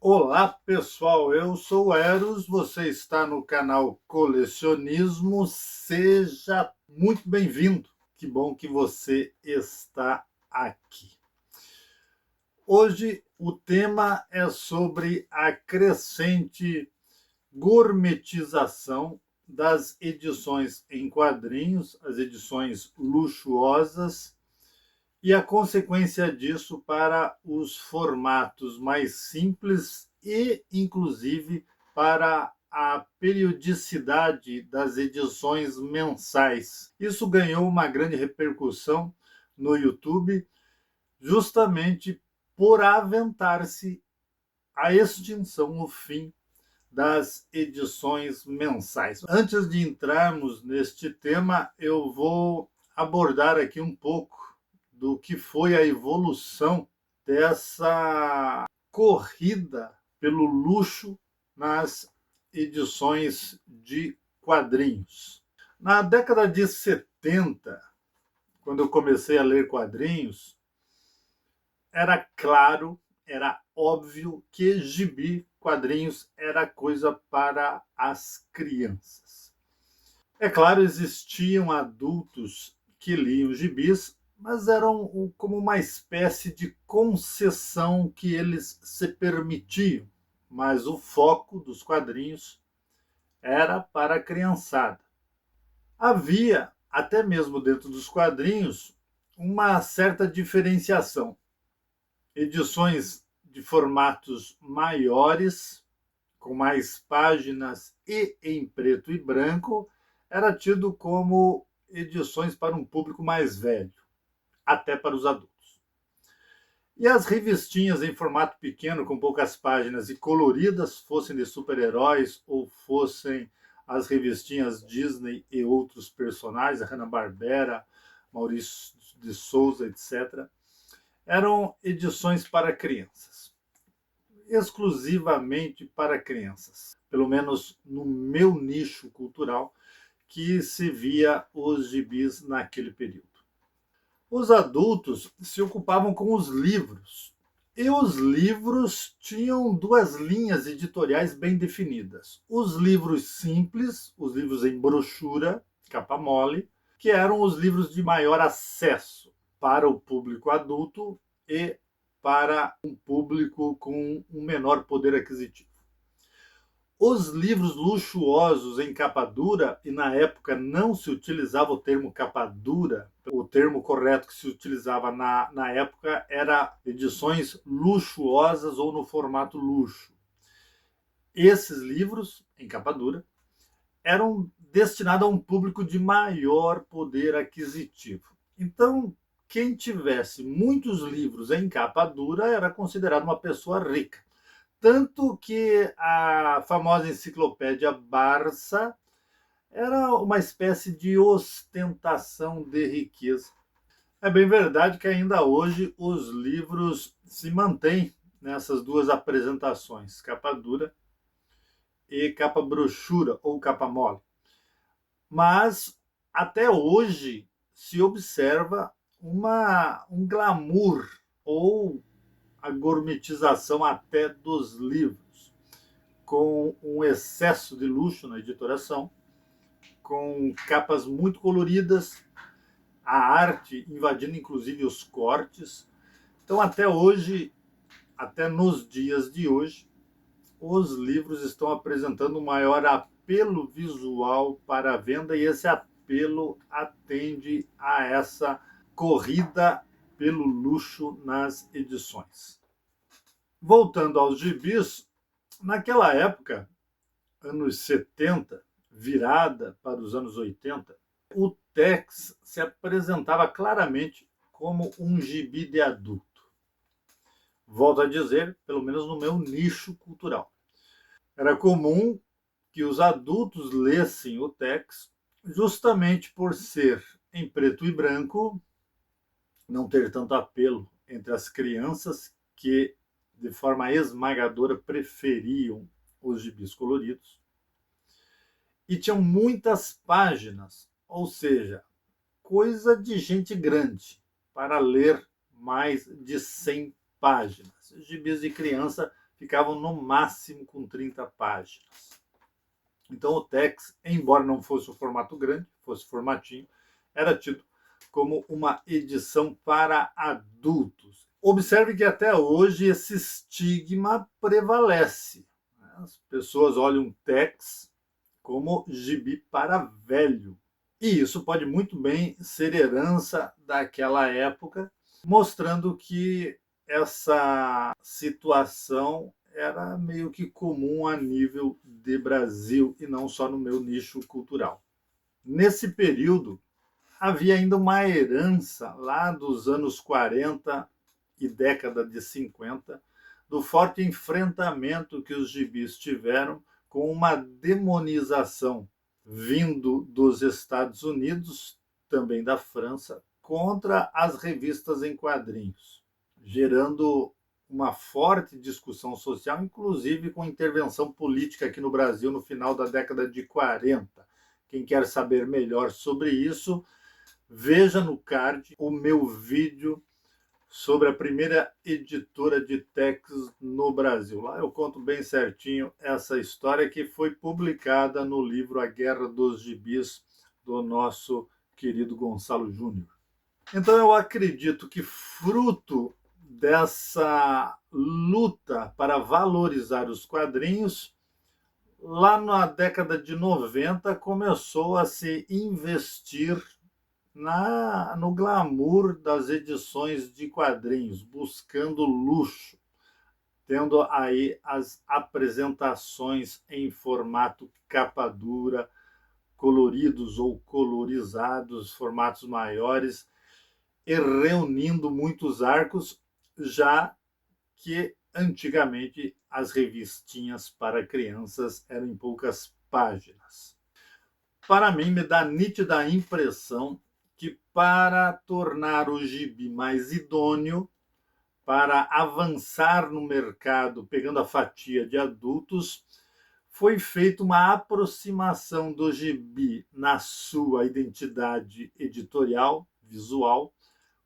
Olá pessoal, eu sou o Eros, você está no canal Colecionismo, seja muito bem-vindo, que bom que você está aqui. Hoje o tema é sobre a crescente gourmetização das edições em quadrinhos, as edições luxuosas, e a consequência disso para os formatos mais simples e, inclusive, para a periodicidade das edições mensais. Isso ganhou uma grande repercussão no YouTube, justamente por aventar-se a extinção, o fim das edições mensais. Antes de entrarmos neste tema, eu vou abordar aqui um pouco do que foi a evolução dessa corrida pelo luxo nas edições de quadrinhos. Na década de 70, quando eu comecei a ler quadrinhos, era claro, era óbvio que gibi, quadrinhos, era coisa para as crianças. É claro, existiam adultos que liam gibis, mas eram como uma espécie de concessão que eles se permitiam. Mas o foco dos quadrinhos era para a criançada. Havia, até mesmo dentro dos quadrinhos, uma certa diferenciação. Edições de formatos maiores, com mais páginas e em preto e branco, era tido como edições para um público mais velho, até para os adultos. E as revistinhas em formato pequeno, com poucas páginas e coloridas, fossem de super-heróis ou fossem as revistinhas Disney e outros personagens, a Hanna-Barbera, Maurício de Souza, etc., eram edições para crianças, exclusivamente para crianças, pelo menos no meu nicho cultural, que se via os gibis naquele período. Os adultos se ocupavam com os livros, e os livros tinham duas linhas editoriais bem definidas. Os livros simples, os livros em brochura, capa mole, que eram os livros de maior acesso para o público adulto e para um público com um menor poder aquisitivo. Os livros luxuosos em capa dura, e na época não se utilizava o termo capa dura, o termo correto que se utilizava na época era edições luxuosas ou no formato luxo. Esses livros, em capa dura, eram destinados a um público de maior poder aquisitivo. Então, quem tivesse muitos livros em capa dura era considerado uma pessoa rica. Tanto que a famosa enciclopédia Barça era uma espécie de ostentação de riqueza. É bem verdade que ainda hoje os livros se mantêm nessas duas apresentações, capa dura e capa brochura ou capa mole. Mas até hoje se observa um glamour ou a gourmetização até dos livros, com um excesso de luxo na editoração, com capas muito coloridas, a arte invadindo inclusive os cortes. Então, até hoje, até nos dias de hoje, os livros estão apresentando um maior apelo visual para a venda, e esse apelo atende a essa corrida pelo luxo nas edições. Voltando aos gibis, naquela época, anos 70, virada para os anos 80, o Tex se apresentava claramente como um gibi de adulto. Volto a dizer, pelo menos no meu nicho cultural. Era comum que os adultos lessem o Tex justamente por ser em preto e branco, não ter tanto apelo entre as crianças que, de forma esmagadora, preferiam os gibis coloridos. E tinham muitas páginas, ou seja, coisa de gente grande para ler mais de 100 páginas. Os gibis de criança ficavam no máximo com 30 páginas. Então o Tex, embora não fosse um formato grande, fosse formatinho, era tido como uma edição para adultos. Observe que até hoje esse estigma prevalece. As pessoas olham Tex como gibi para velho. E isso pode muito bem ser herança daquela época, mostrando que essa situação era meio que comum a nível de Brasil e não só no meu nicho cultural. Nesse período, havia ainda uma herança lá dos anos 40 e década de 50, do forte enfrentamento que os gibis tiveram com uma demonização vindo dos Estados Unidos, também da França, contra as revistas em quadrinhos, gerando uma forte discussão social, inclusive com intervenção política aqui no Brasil no final da década de 40. Quem quer saber melhor sobre isso, veja no card o meu vídeo sobre a primeira editora de Tex no Brasil. Lá eu conto bem certinho essa história que foi publicada no livro A Guerra dos Gibis, do nosso querido Gonçalo Júnior. Então eu acredito que fruto dessa luta para valorizar os quadrinhos, lá na década de 90 começou a se investir no glamour das edições de quadrinhos, buscando luxo, tendo aí as apresentações em formato capa dura, coloridos ou colorizados, formatos maiores, e reunindo muitos arcos, já que antigamente as revistinhas para crianças eram em poucas páginas. Para mim, me dá nítida impressão que para tornar o gibi mais idôneo, para avançar no mercado, pegando a fatia de adultos, foi feita uma aproximação do gibi na sua identidade editorial, visual,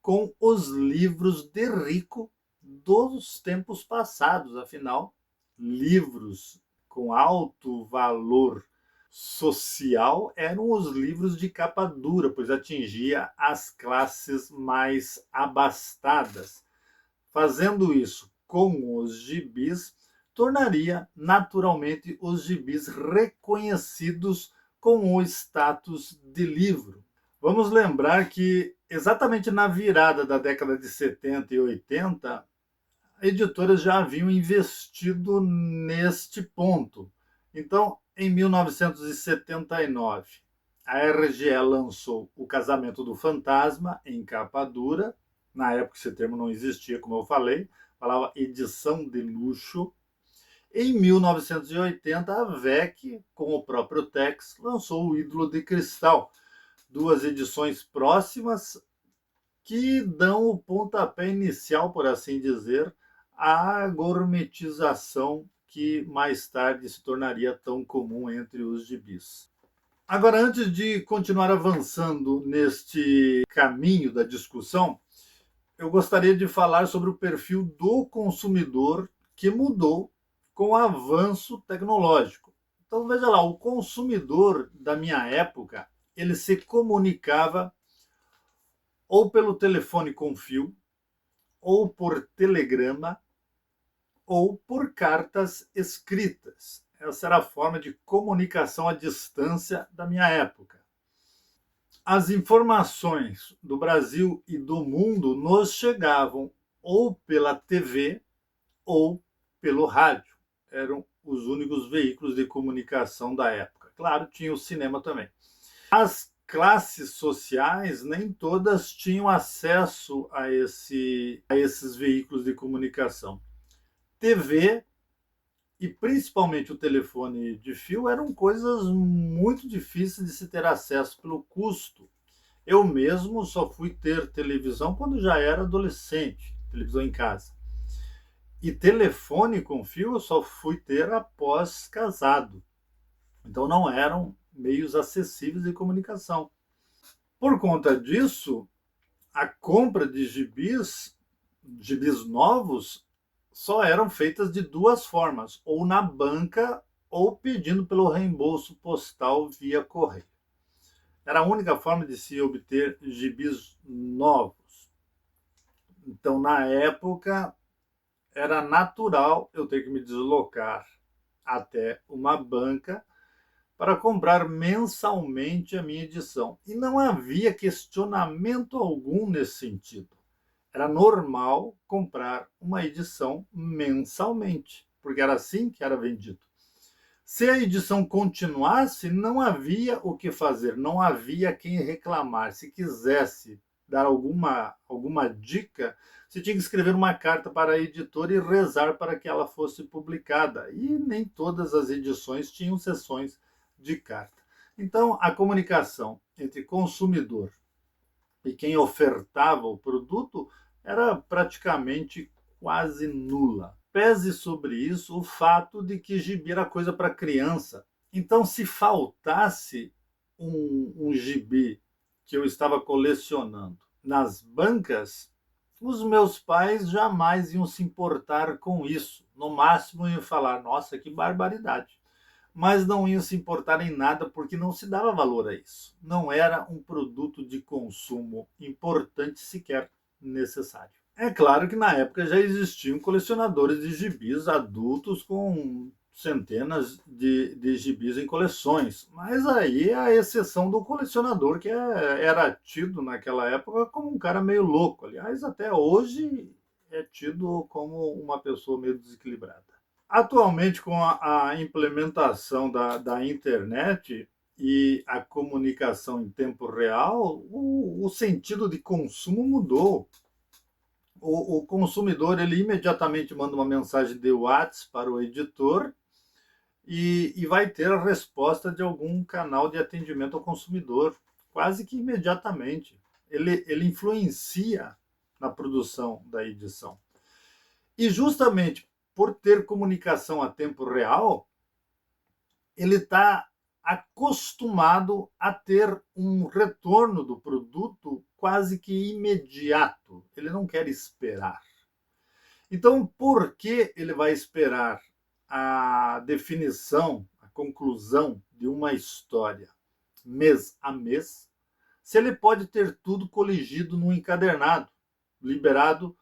com os livros de rico dos tempos passados. Afinal, livros com alto valor social eram os livros de capa dura, pois atingia as classes mais abastadas. Fazendo isso com os gibis, tornaria naturalmente os gibis reconhecidos com o status de livro. Vamos lembrar que exatamente na virada da década de 70 e 80, editoras já haviam investido neste ponto. Então, em 1979, a RGE lançou O Casamento do Fantasma em capa dura. Na época esse termo não existia, como eu falei, falava edição de luxo. Em 1980, a VEC, com o próprio Tex, lançou O Ídolo de Cristal, duas edições próximas que dão o pontapé inicial, por assim dizer, à gourmetização que mais tarde se tornaria tão comum entre os gibis. Agora, antes de continuar avançando neste caminho da discussão, eu gostaria de falar sobre o perfil do consumidor que mudou com o avanço tecnológico. Então, veja lá, o consumidor da minha época, ele se comunicava ou pelo telefone com fio, ou por telegrama, ou por cartas escritas. Essa era a forma de comunicação à distância da minha época. As informações do Brasil e do mundo nos chegavam ou pela TV ou pelo rádio. Eram os únicos veículos de comunicação da época. Claro, tinha o cinema também. As classes sociais, nem todas tinham acesso a esses veículos de comunicação. TV e principalmente o telefone de fio eram coisas muito difíceis de se ter acesso pelo custo. Eu mesmo só fui ter televisão quando já era adolescente, televisão em casa. E telefone com fio eu só fui ter após casado. Então não eram meios acessíveis de comunicação. Por conta disso, a compra de gibis novos, só eram feitas de duas formas, ou na banca ou pedindo pelo reembolso postal via correio. Era a única forma de se obter gibis novos. Então, na época, era natural eu ter que me deslocar até uma banca para comprar mensalmente a minha edição. E não havia questionamento algum nesse sentido. Era normal comprar uma edição mensalmente, porque era assim que era vendido. Se a edição continuasse, não havia o que fazer, não havia quem reclamar. Se quisesse dar alguma dica, você tinha que escrever uma carta para a editora e rezar para que ela fosse publicada. E nem todas as edições tinham seções de carta. Então, a comunicação entre consumidor e quem ofertava o produto era praticamente quase nula. Pese sobre isso o fato de que gibi era coisa para criança. Então, se faltasse um gibi que eu estava colecionando nas bancas, os meus pais jamais iam se importar com isso. No máximo iam falar: nossa, que barbaridade. Mas não iam se importar em nada porque não se dava valor a isso. Não era um produto de consumo importante, sequer necessário. É claro que na época já existiam colecionadores de gibis adultos com centenas de gibis em coleções, mas aí é a exceção do colecionador que era tido naquela época como um cara meio louco. Aliás, até hoje é tido como uma pessoa meio desequilibrada. Atualmente, com a implementação da internet e a comunicação em tempo real, o sentido de consumo mudou. O consumidor ele imediatamente manda uma mensagem de WhatsApp para o editor e vai ter a resposta de algum canal de atendimento ao consumidor, quase que imediatamente. Ele influencia na produção da edição. E justamente por ter comunicação a tempo real, ele está acostumado a ter um retorno do produto quase que imediato. Ele não quer esperar. Então, por que ele vai esperar a definição, a conclusão de uma história mês a mês, se ele pode ter tudo coligido num encadernado, liberado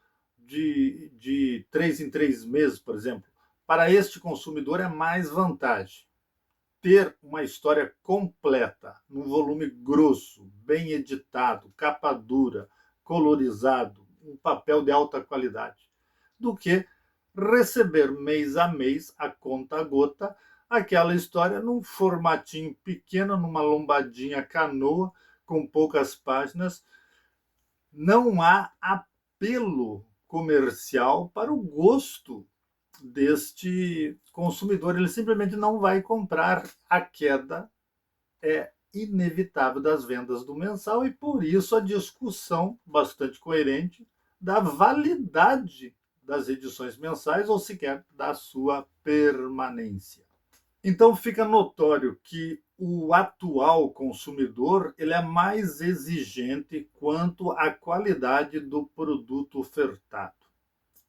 de 3 em 3 meses, por exemplo? Para este consumidor é mais vantagem ter uma história completa, num volume grosso, bem editado, capa dura, colorizado, um papel de alta qualidade, do que receber mês a mês, a conta gota, aquela história num formatinho pequeno, numa lombadinha canoa, com poucas páginas. Não há apelo comercial para o gosto deste consumidor. Ele simplesmente não vai comprar. A queda é inevitável das vendas do mensal e por isso a discussão bastante coerente da validade das edições mensais ou sequer da sua permanência. Então fica notório que o atual consumidor ele é mais exigente quanto à qualidade do produto ofertado.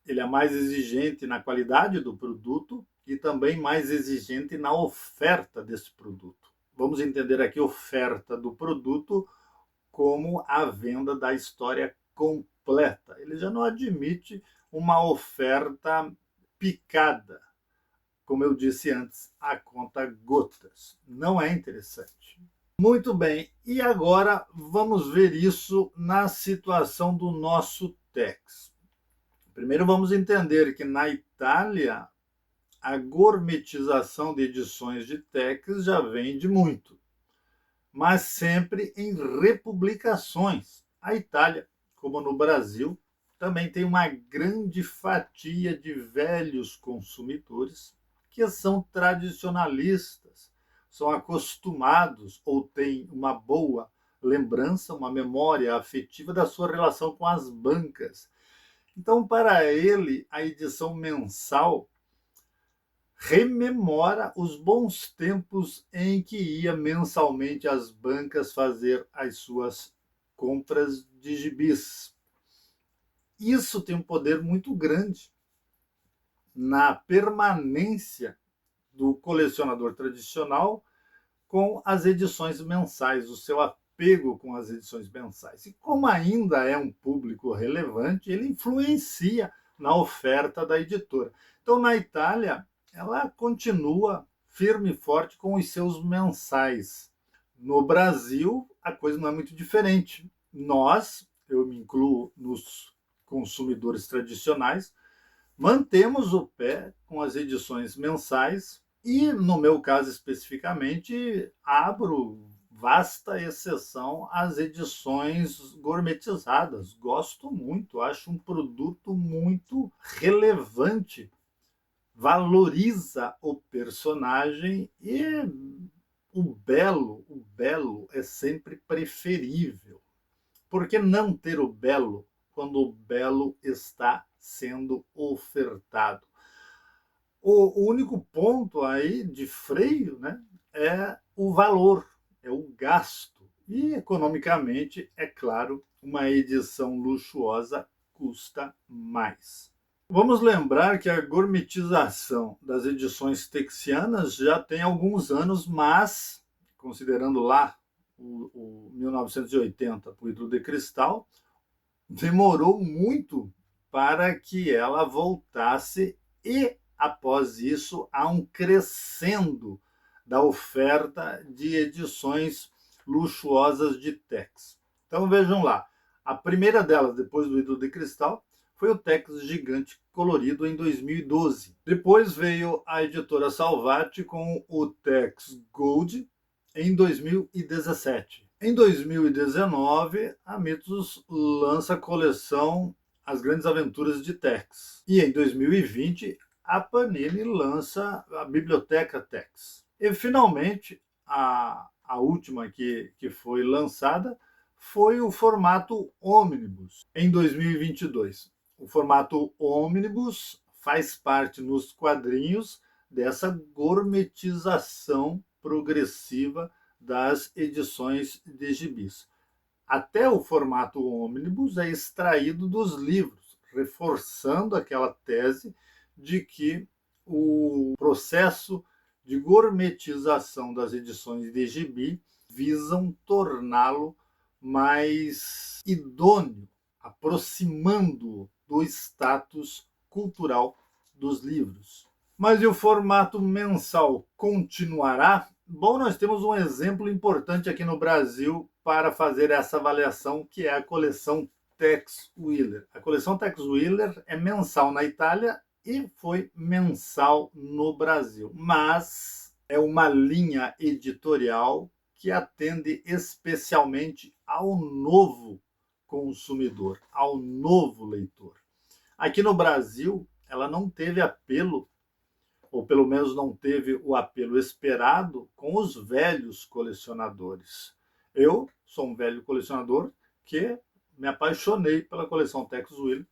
Ele é mais exigente na qualidade do produto e também mais exigente na oferta desse produto. Vamos entender aqui oferta do produto como a venda da história completa. Ele já não admite uma oferta picada, como eu disse antes, a conta gotas. Não é interessante. Muito bem, e agora vamos ver isso na situação do nosso Tex. Primeiro vamos entender que na Itália a gourmetização de edições de Tex já vem de muito, mas sempre em republicações. A Itália, como no Brasil, também tem uma grande fatia de velhos consumidores que são tradicionalistas, são acostumados ou têm uma boa lembrança, uma memória afetiva da sua relação com as bancas. Então, para ele, a edição mensal rememora os bons tempos em que ia mensalmente às bancas fazer as suas compras de gibis. Isso tem um poder muito grande, na permanência do colecionador tradicional com as edições mensais, o seu apego com as edições mensais. E como ainda é um público relevante, ele influencia na oferta da editora. Então, na Itália, ela continua firme e forte com os seus mensais. No Brasil, a coisa não é muito diferente. Nós, eu me incluo nos consumidores tradicionais, mantemos o pé com as edições mensais e, no meu caso especificamente, abro vasta exceção às edições gourmetizadas. Gosto muito, acho um produto muito relevante, valoriza o personagem e o belo é sempre preferível. Por que não ter o belo quando o belo está sendo ofertado? O único ponto aí de freio, né, é o valor, é o gasto. E economicamente, é claro, uma edição luxuosa custa mais. Vamos lembrar que a gourmetização das edições texianas já tem alguns anos, mas, considerando lá o 1980 para o Hidro de Cristal, demorou muito para que ela voltasse e, após isso, há um crescendo da oferta de edições luxuosas de Tex. Então vejam lá, a primeira delas, depois do Hidro de Cristal, foi o Tex Gigante Colorido em 2012. Depois veio a editora Salvati com o Tex Gold em 2017. Em 2019, a Mitos lança a coleção As Grandes Aventuras de Tex. E em 2020, a Panini lança a Biblioteca Tex. E finalmente, a última que foi lançada foi o formato Omnibus em 2022. O formato Omnibus faz parte nos quadrinhos dessa gourmetização progressiva das edições de gibis. Até o formato ônibus é extraído dos livros, reforçando aquela tese de que o processo de gourmetização das edições de gibi visam torná-lo mais idôneo, aproximando-o do status cultural dos livros. Mas e o formato mensal continuará? Bom, nós temos um exemplo importante aqui no Brasil para fazer essa avaliação, que é a coleção Tex Willer. A coleção Tex Willer é mensal na Itália e foi mensal no Brasil, mas é uma linha editorial que atende especialmente ao novo consumidor, ao novo leitor. Aqui no Brasil, ela não teve apelo, ou pelo menos não teve o apelo esperado com os velhos colecionadores. Eu sou um velho colecionador que me apaixonei pela coleção Tex Willer,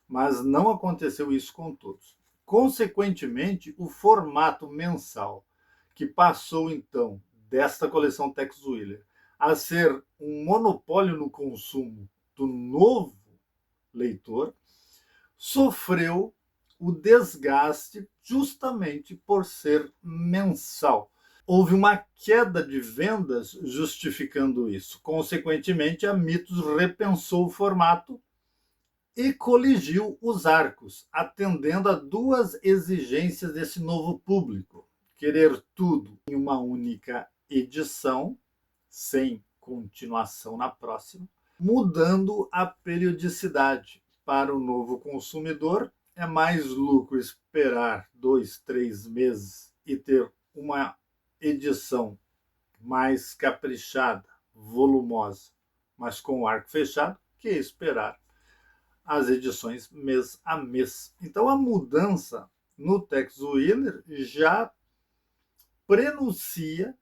mas não aconteceu isso com todos. Consequentemente, o formato mensal, que passou então desta coleção Tex Willer a ser um monopólio no consumo do novo leitor, sofreu o desgaste justamente por ser mensal. Houve uma queda de vendas justificando isso. Consequentemente, a Mitos repensou o formato e coligiu os arcos, atendendo a duas exigências desse novo público: querer tudo em uma única edição, sem continuação na próxima, mudando a periodicidade. Para o novo consumidor, é mais lucro esperar 2, 3 meses e ter uma edição mais caprichada, volumosa, mas com o arco fechado, que esperar as edições mês a mês. Então a mudança no Tex Willer já prenuncia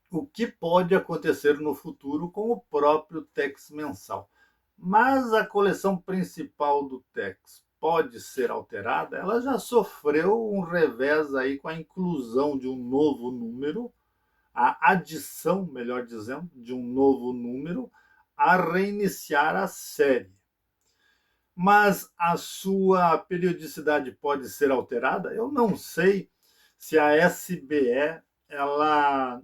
o que pode acontecer no futuro com o próprio Tex mensal. Mas a coleção principal do Tex pode ser alterada? Ela já sofreu um revés aí com a inclusão de um novo número, a adição, melhor dizendo, de um novo número a reiniciar a série. mas a sua periodicidade pode ser alterada? Eu não sei se a SBE ela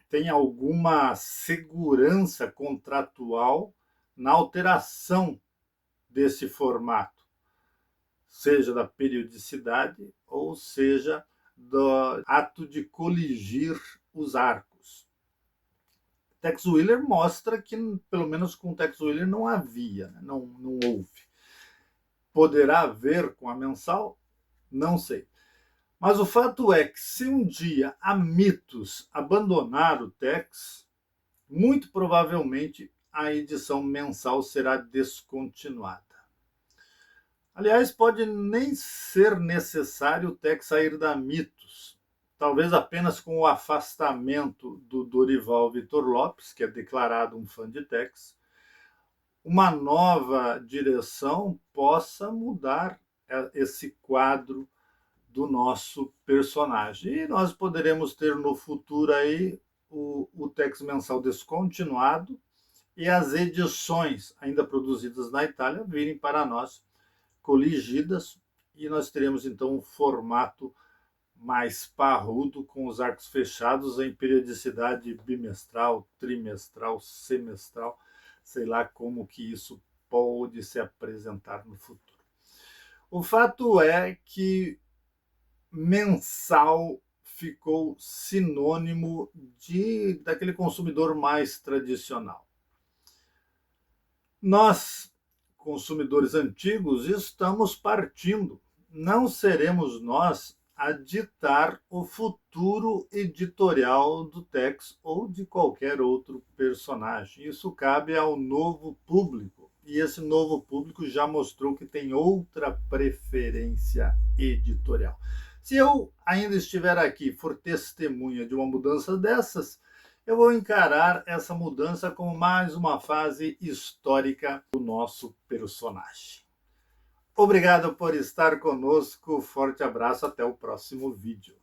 tem alguma segurança contratual na alteração desse formato, seja da periodicidade ou seja do ato de coligir os arcos. Tex Willer mostra que, pelo menos com Tex Willer, não havia, não houve. Poderá haver com a mensal? Não sei. Mas o fato é que se um dia a Mitos abandonar o Tex, muito provavelmente a edição mensal será descontinuada. Aliás, pode nem ser necessário o Tex sair da Mitos. Talvez apenas com o afastamento do Dorival Vitor Lopes, que é declarado um fã de Tex, uma nova direção possa mudar esse quadro do nosso personagem. E nós poderemos ter no futuro aí o Tex mensal descontinuado e as edições ainda produzidas na Itália virem para nós coligidas, e nós teremos então um formato mais parrudo, com os arcos fechados em periodicidade bimestral, trimestral, semestral, sei lá como que isso pode se apresentar no futuro. O fato é que mensal ficou sinônimo daquele consumidor mais tradicional. Nós, consumidores antigos, estamos partindo. Não seremos nós a ditar o futuro editorial do Tex ou de qualquer outro personagem. Isso cabe ao novo público. E esse novo público já mostrou que tem outra preferência editorial. Se eu ainda estiver aqui, for testemunha de uma mudança dessas, eu vou encarar essa mudança como mais uma fase histórica do nosso personagem. Obrigado por estar conosco, forte abraço, até o próximo vídeo.